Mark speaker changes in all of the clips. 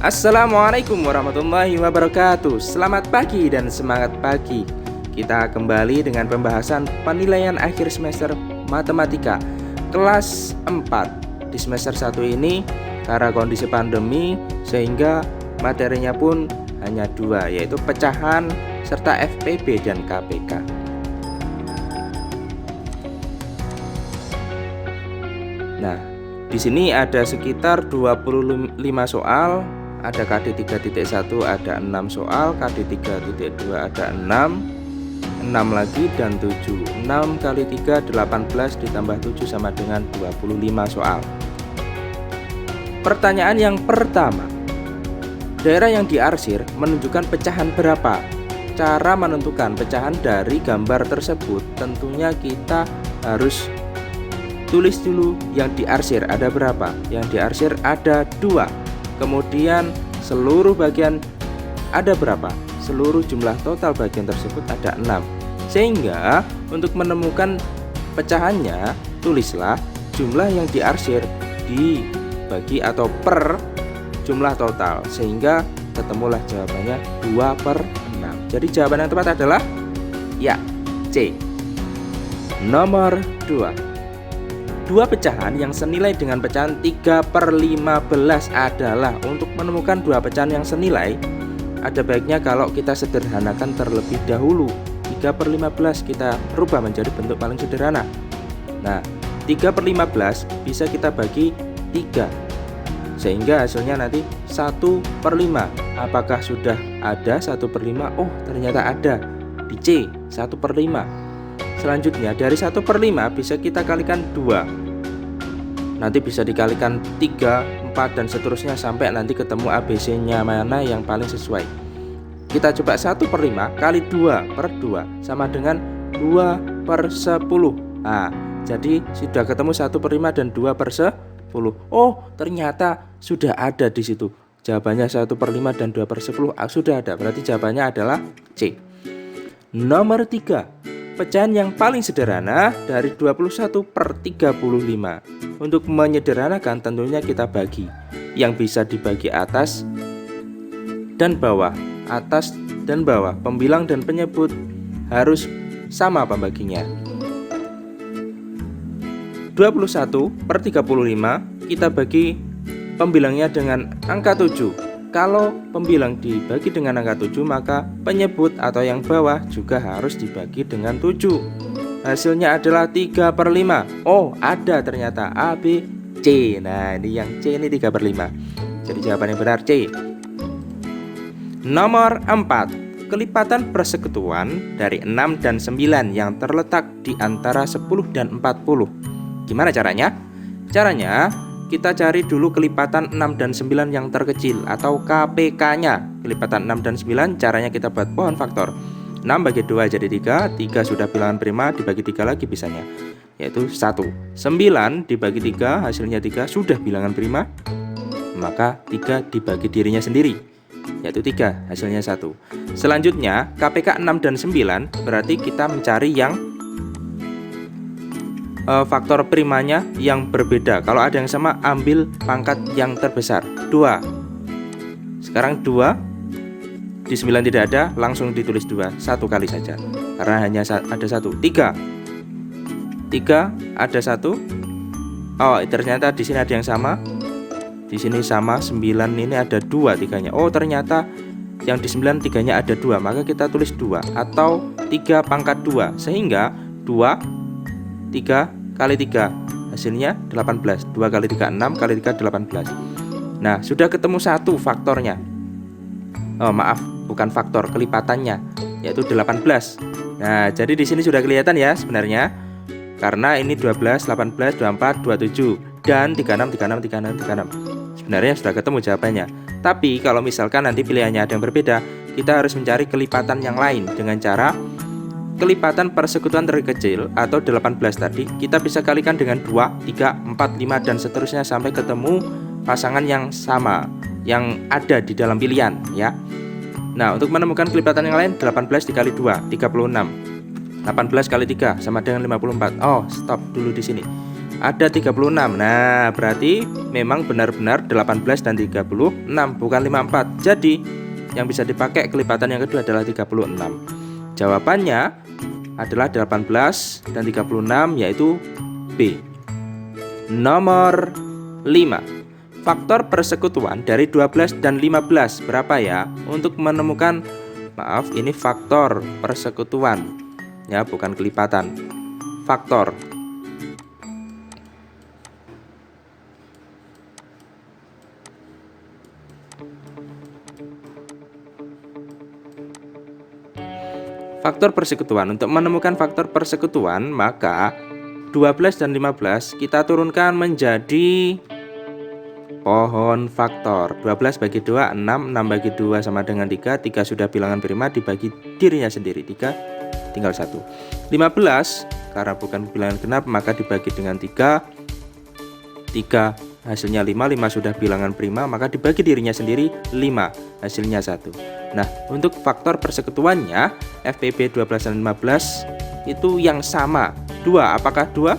Speaker 1: Assalamualaikum warahmatullahi wabarakatuh. Selamat pagi dan semangat pagi. Kita kembali dengan pembahasan penilaian akhir semester matematika kelas 4. Di semester 1 ini karena kondisi pandemi sehingga materinya pun hanya 2, yaitu pecahan serta FPB dan KPK. Nah, di sini ada sekitar 25 soal. Ada KD 3.1 ada 6 soal, KD 3.2 ada 6 lagi dan 7. 6 kali 3 18 ditambah 7 sama dengan 25 soal. Pertanyaan yang pertama, daerah yang diarsir menunjukkan pecahan berapa? Cara menentukan pecahan dari gambar tersebut tentunya kita harus tulis dulu yang diarsir ada berapa. Yang diarsir ada 2. Kemudian seluruh bagian ada berapa? Seluruh jumlah total bagian tersebut ada 6. Sehingga untuk menemukan pecahannya, tulislah jumlah yang diarsir dibagi atau per jumlah total, sehingga ketemulah jawabannya 2/6. Jadi jawaban yang tepat adalah ya, C. Nomor 2. Dua pecahan yang senilai dengan pecahan 3/15 adalah untuk menemukan dua pecahan yang senilai. Ada baiknya kalau kita sederhanakan terlebih dahulu. 3/15 kita rubah menjadi bentuk paling sederhana. Nah, 3/15 bisa kita bagi 3, sehingga hasilnya nanti 1/5. Apakah sudah ada 1/5? Oh, ternyata ada di C, 1/5. Selanjutnya dari 1/5 bisa kita kalikan 2. Nanti bisa dikalikan 3, 4 dan seterusnya sampai nanti ketemu ABC-nya mana yang paling sesuai. Kita coba 1/5 kali 2/2 sama dengan 2/10. Nah, jadi sudah ketemu 1/5 dan 2/10. Oh, ternyata sudah ada di situ. Jawabannya 1/5 dan 2/10 sudah ada. Berarti jawabannya adalah C. Nomor 3. Pecahan yang paling sederhana dari 21/35. Untuk menyederhanakan tentunya kita bagi. Yang bisa dibagi atas dan bawah. Atas dan bawah, pembilang dan penyebut harus sama pembaginya. 21/35 kita bagi pembilangnya dengan angka 7. Kalau pembilang dibagi dengan angka 7, maka penyebut atau yang bawah juga harus dibagi dengan 7. Hasilnya adalah 3/5. Oh, ada ternyata A, B, C. Nah, ini yang C ini 3/5. Jadi jawaban yang benar C. Nomor 4. Kelipatan persekutuan dari 6 dan 9 yang terletak di antara 10 dan 40. Gimana caranya? Caranya kita cari dulu kelipatan 6 dan 9 yang terkecil atau KPK-nya. Kelipatan 6 dan 9 caranya kita buat pohon faktor. 6 bagi 2 jadi 3. 3 sudah bilangan prima, dibagi 3 lagi bisanya, yaitu 1. 9 dibagi 3 hasilnya 3, sudah bilangan prima. Maka 3 dibagi dirinya sendiri, yaitu 3, hasilnya 1. Selanjutnya KPK 6 dan 9 berarti kita mencari yang faktor primanya yang berbeda. Kalau ada yang sama, ambil pangkat yang terbesar, 2. Sekarang 2 di 9 tidak ada, langsung ditulis 2, 1 kali saja karena hanya ada 1. 3 ada 1. Oh, ternyata di sini ada yang sama. Di sini sama, 9 ini ada 2 3-nya. Oh, ternyata yang di 9 3-nya ada 2, maka kita tulis 2 atau 3 pangkat 2, sehingga 2 3 kali 3 hasilnya 18. 2 kali 3 6, kali 3 18. Nah, sudah ketemu 1 faktornya. Oh, maaf, bukan faktor, kelipatannya, yaitu 18. Nah, jadi di sini sudah kelihatan ya sebenarnya. Karena ini 12, 18, 24, 27 dan 36, 36, 36, 36. Sebenarnya sudah ketemu jawabannya. Tapi kalau misalkan nanti pilihannya ada yang berbeda, kita harus mencari kelipatan yang lain dengan cara kelipatan persekutuan terkecil atau 18 tadi kita bisa kalikan dengan 2, 3, 4, 5 dan seterusnya sampai ketemu pasangan yang sama yang ada di dalam pilihan ya. Nah, untuk menemukan kelipatan yang lain, 18 dikali 2 36. 18 kali 3 sama dengan 54. Oh, stop dulu di sini. ada 36. Nah, berarti memang benar-benar 18 dan 36, bukan 54. Jadi, yang bisa dipakai kelipatan yang kedua adalah 36. Jawabannya adalah 18 dan 36, yaitu B. Nomor 5. Faktor persekutuan dari 12 dan 15 berapa ya? Untuk menemukan, maaf, ini faktor persekutuan ya, bukan kelipatan. Faktor. Faktor persekutuan. Untuk menemukan faktor persekutuan, maka 12 dan 15 kita turunkan menjadi pohon faktor. 12 bagi 2, 6. 6 bagi 2 sama dengan 3. 3 sudah bilangan prima, dibagi dirinya sendiri 3, tinggal 1. 15, karena bukan bilangan genap, maka dibagi dengan 3. 3 hasilnya 5. 5 sudah bilangan prima, maka dibagi dirinya sendiri 5, hasilnya 1. Nah, untuk faktor persekutuannya FPB 12 dan 15 itu yang sama. 2, apakah 2?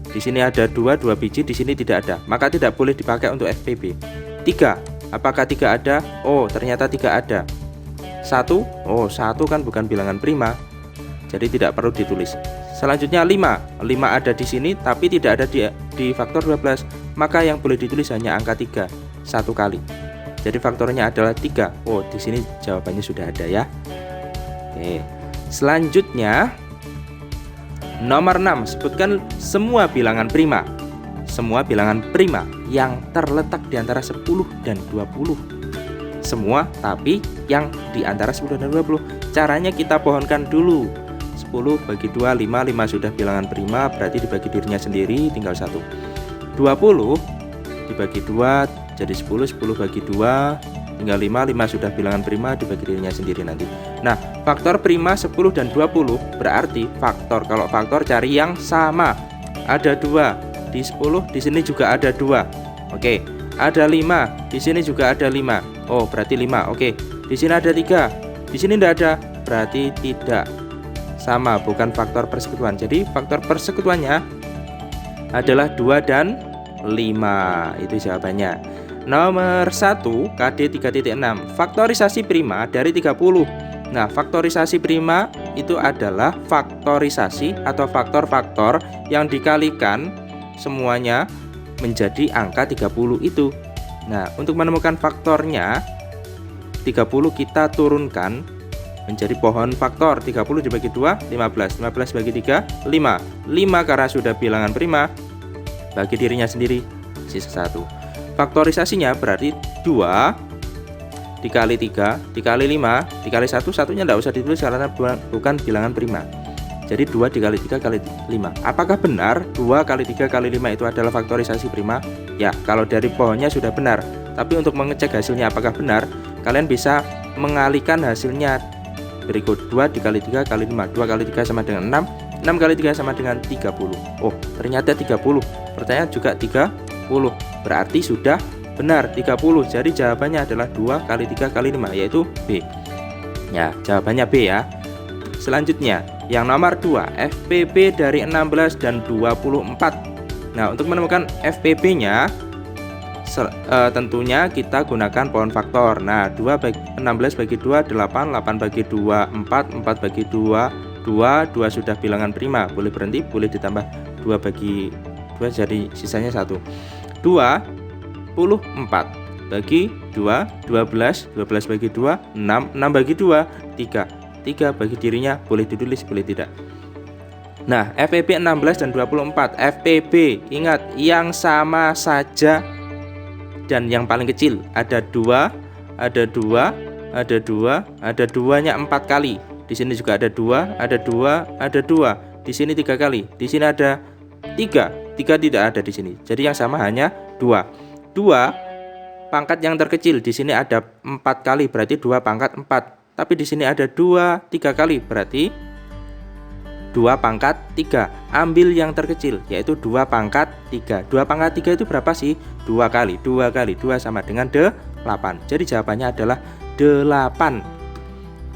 Speaker 1: Di sini ada 2 biji, di sini tidak ada, maka tidak boleh dipakai untuk FPB. 3, apakah 3 ada? Oh, ternyata 3 ada. 1, oh 1 kan bukan bilangan prima, jadi tidak perlu ditulis. Selanjutnya 5 ada di sini tapi tidak ada di faktor 12, maka yang boleh ditulis hanya angka 3 1 kali. Jadi faktornya adalah 3. Oh, di sini jawabannya sudah ada ya. Oke. Selanjutnya nomor 6, sebutkan semua bilangan prima. Semua bilangan prima yang terletak di antara 10 dan 20. Semua, tapi yang di antara 10 dan 20. Caranya kita pohonkan dulu. 10 bagi 2, 5. 5 sudah bilangan prima, berarti dibagi dirinya sendiri, tinggal 1. 20 dibagi 2 jadi 10. 10 bagi 2 tinggal 5. 5 sudah bilangan prima, dibagi dirinya sendiri nanti. Nah, faktor prima 10 dan 20 berarti faktor. Kalau faktor cari yang sama. Ada 2 di 10, di sini juga ada 2. Oke, ada 5, di sini juga ada 5. Oh, berarti 5. Oke, di sini ada 3, di sini tidak ada, berarti tidak sama, bukan faktor persekutuan. Jadi faktor persekutuannya adalah 2 dan 5. Itu jawabannya. Nomor 1, KD 3.6, faktorisasi prima dari 30. Nah, faktorisasi prima itu adalah faktorisasi atau faktor-faktor yang dikalikan semuanya menjadi angka 30 itu. Nah, untuk menemukan faktornya 30 kita turunkan menjadi pohon faktor. 30 dibagi 2, 15. 15 bagi 3, 5. 5 karena sudah bilangan prima, bagi dirinya sendiri, sisa 1. Faktorisasinya berarti 2 dikali 3 dikali 5 dikali 1. Satunya tidak usah ditulis karena bukan bilangan prima. Jadi 2 dikali 3 kali 5. Apakah benar 2 kali 3 kali 5 itu adalah faktorisasi prima? Ya, kalau dari pohonnya sudah benar. Tapi untuk mengecek hasilnya apakah benar, kalian bisa mengalihkan hasilnya berikut. 2 dikali 3 kali 5. 2 kali 3 sama dengan 6. 6 kali 3 sama dengan 30. Oh, ternyata 30. Pertanyaan juga 30. Berarti sudah benar 30. Jadi jawabannya adalah 2 kali 3 kali 5, yaitu B. Ya, jawabannya B ya. Selanjutnya, yang nomor 2, FPB dari 16 dan 24. Nah, untuk menemukan FPB-nya tentunya kita gunakan pohon faktor. Nah, 16 bagi 2 8, 8 bagi 2 4, 4 bagi 2 2, 2 sudah bilangan prima, boleh berhenti, boleh ditambah 2 bagi 2 jadi sisanya 1. 24 bagi 2, 12. 12 bagi 2, 6. 6 bagi 2, 3. 3 bagi dirinya, boleh ditulis, boleh tidak. Nah, FPB 16 dan 24. FPB, ingat, yang sama saja dan yang paling kecil. Ada 2, ada 2, ada 2, ada 2-nya 4 kali. Di sini juga ada 2, ada 2, ada 2. Di sini 3 kali. Di sini ada 3. 3 tidak ada di sini. Jadi yang sama hanya 2. 2 pangkat yang terkecil. Di sini ada 4 kali, berarti 2 pangkat 4. Tapi di sini ada 2 3 kali, berarti 2 pangkat 3. Ambil yang terkecil, yaitu 2 pangkat 3. 2 pangkat 3 itu berapa sih? 2 kali. 2 kali 2 sama dengan 8. Jadi jawabannya adalah 8.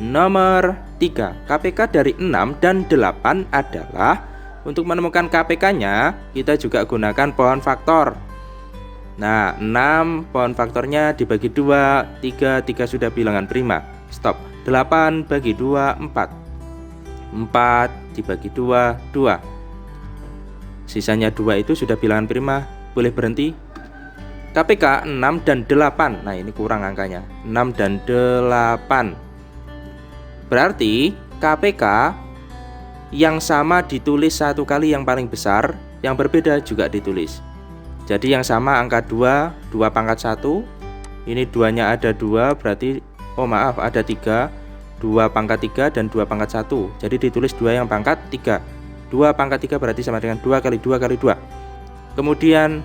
Speaker 1: Nomor 3, KPK dari 6 dan 8 adalah Untuk menemukan KPK-nya, kita juga gunakan pohon faktor. Nah, 6 pohon faktornya dibagi 2, 3 sudah bilangan prima. Stop. 8 bagi 2, 4. 4 dibagi 2, 2. Sisanya 2 itu sudah bilangan prima, boleh berhenti. KPK 6 dan 8. Nah, ini kurang angkanya. 6 dan 8. Berarti KPK yang sama ditulis satu kali yang paling besar, yang berbeda juga ditulis. Jadi yang sama angka 2, 2 pangkat 1. Ini 2-nya ada 2, berarti ada 3. 2 pangkat 3 dan 2 pangkat 1. Jadi ditulis 2 yang pangkat 3. 2 pangkat 3 berarti sama dengan 2 kali 2 kali 2. Kemudian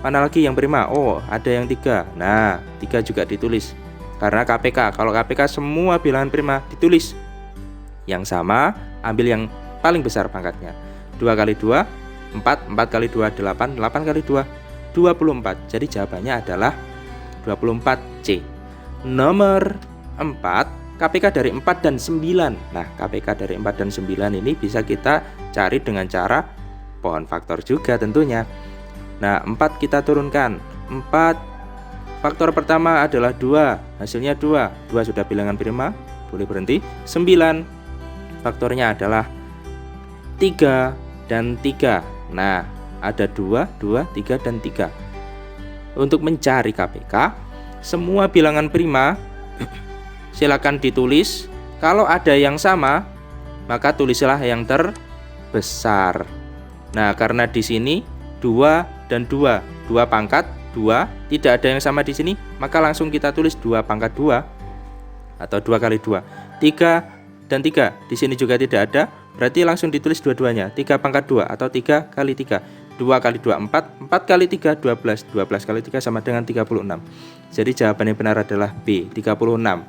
Speaker 1: mana lagi yang prima? Ada yang 3. Nah, 3 juga ditulis. Karena KPK, kalau KPK semua bilangan prima ditulis. Yang sama, ambil yang paling besar pangkatnya. 2 kali 2, 4. 4 kali 2, 8. 8 kali 2, 24. Jadi jawabannya adalah 24C. Nomor 4, KPK dari 4 dan 9. Nah, KPK dari 4 dan 9 ini bisa kita cari dengan cara pohon faktor juga tentunya. Nah, 4 kita turunkan. 4 faktor pertama adalah 2. Hasilnya 2. 2 sudah bilangan prima, boleh berhenti. 9 faktornya adalah 3 dan 3. Nah, ada 2, 3 dan 3. Untuk mencari KPK, semua bilangan prima silakan ditulis. Kalau ada yang sama, maka tulislah yang terbesar. Nah, karena di sini 2 dan 2, 2 pangkat 2, tidak ada yang sama di sini, maka langsung kita tulis 2 pangkat 2 atau 2 kali 2. 3 dan 3, di sini juga tidak ada, berarti langsung ditulis dua-duanya, 3 pangkat 2 atau 3 kali 3. 2 kali 2, 4. 4 kali 3, 12. 12 kali 3 sama dengan 36. Jadi jawaban yang benar adalah B, 36.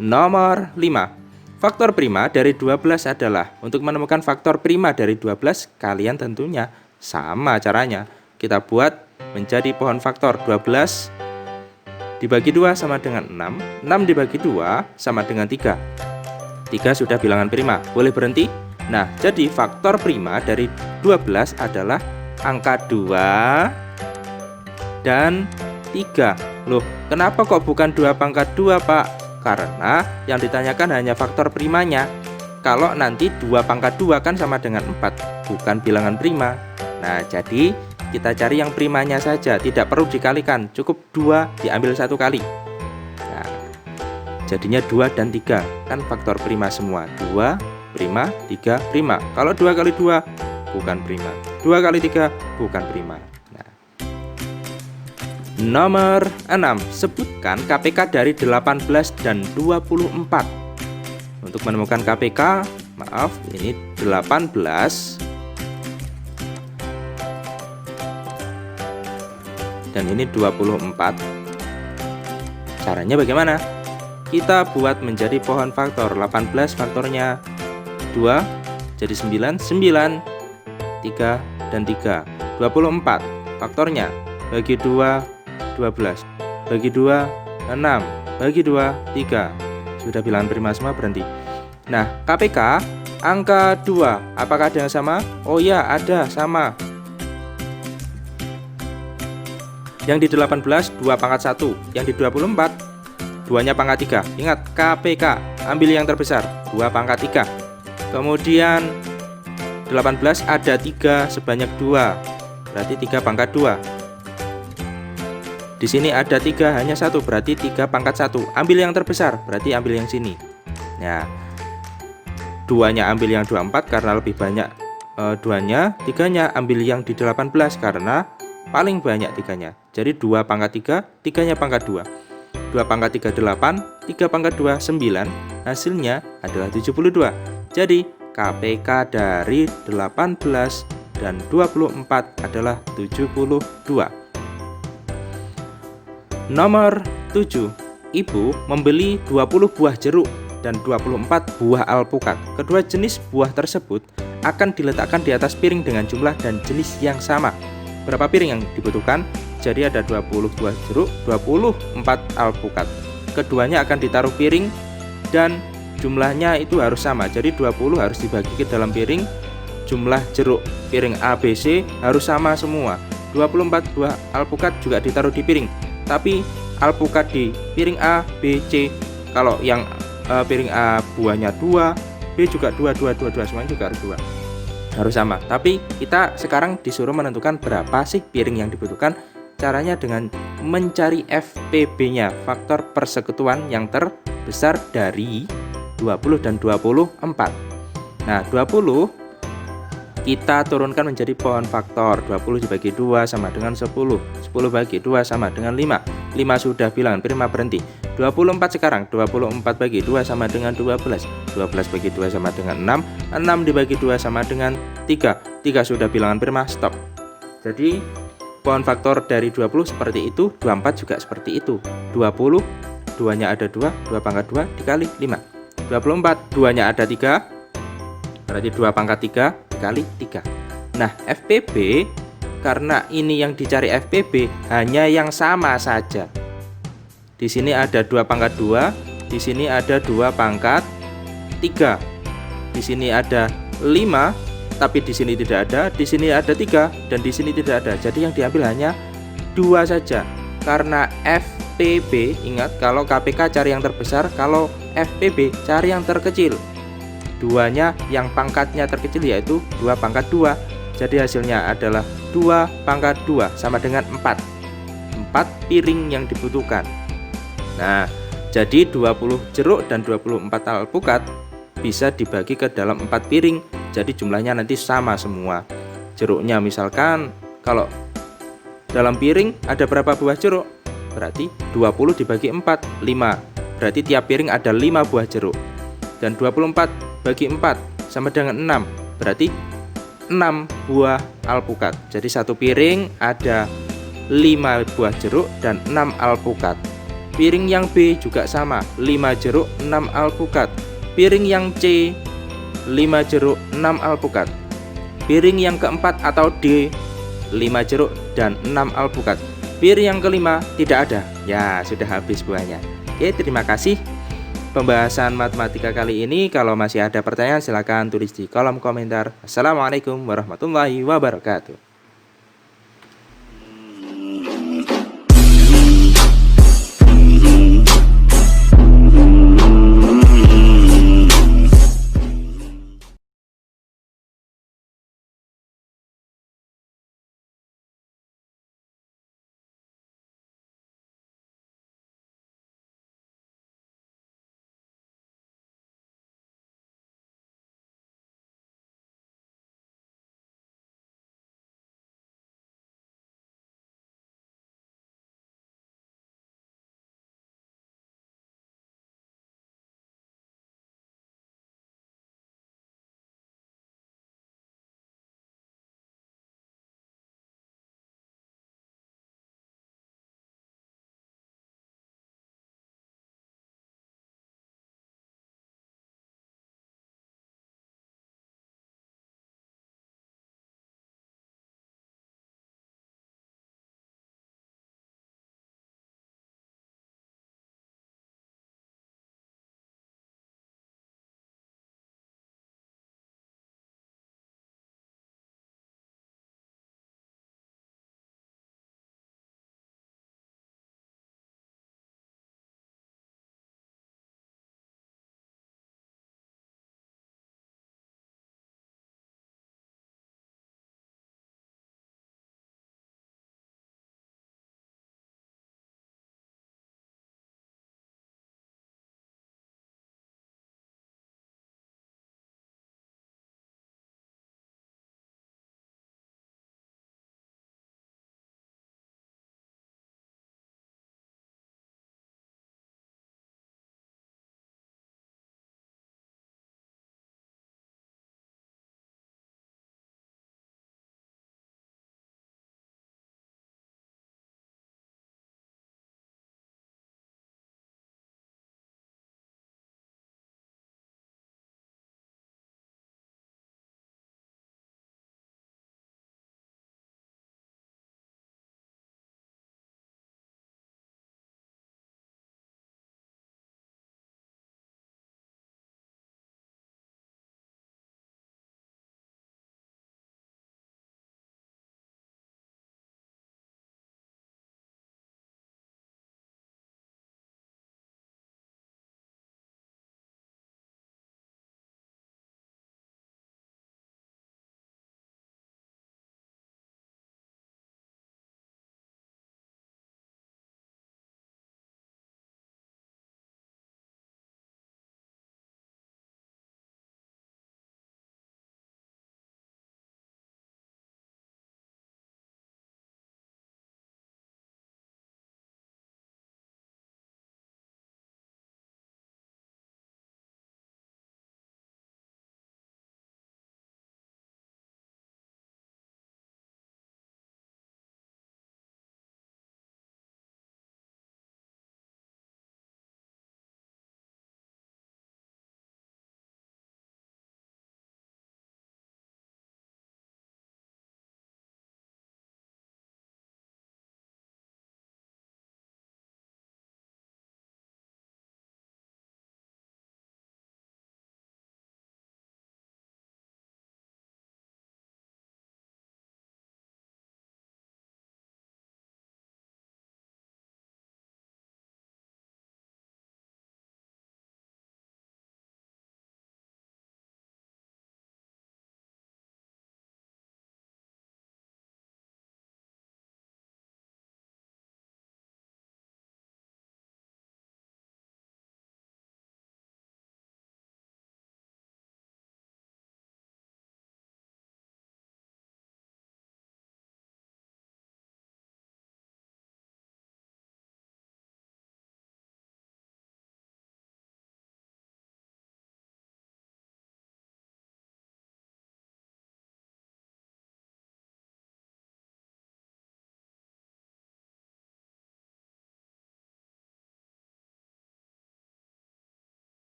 Speaker 1: Nomor 5. Faktor prima dari 12 adalah, untuk menemukan faktor prima dari 12, kalian tentunya sama caranya. Kita buat menjadi pohon faktor. 12 dibagi 2 sama dengan 6. 6 dibagi 2 sama dengan 3. 3 sudah bilangan prima, boleh berhenti. Nah, jadi faktor prima dari 12 adalah angka 2 dan 3. Loh, kenapa kok bukan 2 pangkat 2, Pak? Karena yang ditanyakan hanya faktor primanya. Kalau nanti 2 pangkat 2 kan sama dengan 4, bukan bilangan prima. Nah, jadi kita cari yang primanya saja, tidak perlu dikalikan, cukup 2 diambil satu kali. Nah, jadinya 2 dan 3, kan faktor prima semua. 2 prima, 3 prima. Kalau 2 kali 2 bukan prima, 2 kali 3 bukan prima. Nah, nomor 6, sebutkan KPK dari 18 dan 24. Untuk menemukan KPK, ini 18 dan ini 24. Caranya bagaimana? Kita buat menjadi pohon faktor. 18 faktornya 2 jadi 9, 9 3 dan 3. 24 faktornya bagi 2, 12. Bagi 2, 6. Bagi 2, 3. Sudah bilangan prima semua, berhenti. Nah, KPK angka 2, apakah ada yang sama? Oh ya, ada, sama. Yang di 18, 2 pangkat 1. Yang di 24, 2-nya pangkat 3. Ingat, KPK, ambil yang terbesar, 2 pangkat 3. Kemudian 18 ada 3 sebanyak 2, berarti 3 pangkat 2. Di sini ada 3 hanya 1, berarti 3 pangkat 1. Ambil yang terbesar, berarti ambil yang sini. Nah, 2-nya ambil yang 24 karena lebih banyak 2-nya. 3-nya ambil yang di 18 karena paling banyak 3-nya. Jadi 2 pangkat 3, 3-nya pangkat 2. 2 pangkat 3, 8. 3 pangkat 2, 9. Hasilnya adalah 72. Jadi KPK dari 18 dan 24 adalah 72. Nomor 7. Ibu membeli 20 buah jeruk dan 24 buah alpukat. Kedua jenis buah tersebut akan diletakkan di atas piring dengan jumlah dan jenis yang sama. Berapa piring yang dibutuhkan? Jadi ada 20 buah jeruk, 24 alpukat. Keduanya akan ditaruh piring dan jumlahnya itu harus sama. Jadi 20 harus dibagi ke dalam piring, jumlah jeruk piring A, B, C harus sama semua. 24 buah alpukat juga ditaruh di piring, tapi alpukat di piring A, B, C, kalau yang piring A buahnya 2, B juga 2, semuanya juga harus 2, harus sama. Tapi kita sekarang disuruh menentukan berapa sih piring yang dibutuhkan. Caranya dengan mencari FPB-nya, faktor persekutuan yang terbesar dari 20 dan 24. Nah, 20 kita turunkan menjadi pohon faktor. 20 dibagi 2 sama dengan 10. 10 bagi 2 sama dengan 5. 5 sudah bilangan prima, berhenti. 24 sekarang. 24 bagi 2 sama dengan 12. 12 bagi 2 sama dengan 6. 6 dibagi 2 sama dengan 3. 3 sudah bilangan prima, stop. Jadi pohon faktor dari 20 seperti itu, 24 juga seperti itu. 20, 2-nya ada 2, 2 pangkat 2 dikali 5. 24, 2-nya ada 3, berarti 2 pangkat 3 dikali 3. Nah, FPB, karena ini yang dicari FPB hanya yang sama saja. Di sini ada 2 pangkat 2, di sini ada 2 pangkat 3. Di sini ada 5, tapi di sini tidak ada, di sini ada 3, dan di sini tidak ada. Jadi yang diambil hanya 2 saja. Karena FPB, ingat kalau KPK cari yang terbesar, kalau FPB cari yang terkecil. 2-nya yang pangkatnya terkecil yaitu 2 pangkat 2. Jadi hasilnya adalah 2 pangkat 2 sama dengan 4. 4 piring yang dibutuhkan. Nah, jadi 20 jeruk dan 24 alpukat bisa dibagi ke dalam 4 piring. Jadi jumlahnya nanti sama semua. Jeruknya misalkan kalau dalam piring ada berapa buah jeruk? Berarti 20 dibagi 4, 5. Berarti tiap piring ada 5 buah jeruk. Dan 24 bagi 4 sama dengan 6. Berarti 6 buah alpukat. Jadi satu piring ada 5 buah jeruk dan 6 alpukat. Piring yang B juga sama, 5 jeruk, 6 alpukat. Piring yang C 5 jeruk, 6 alpukat. Piring yang keempat atau D 5 jeruk dan 6 alpukat. Piring yang kelima tidak ada. Ya, sudah habis buahnya. Oke, terima kasih pembahasan matematika kali ini. Kalau masih ada pertanyaan silahkan tulis di kolom komentar. Assalamualaikum warahmatullahi wabarakatuh.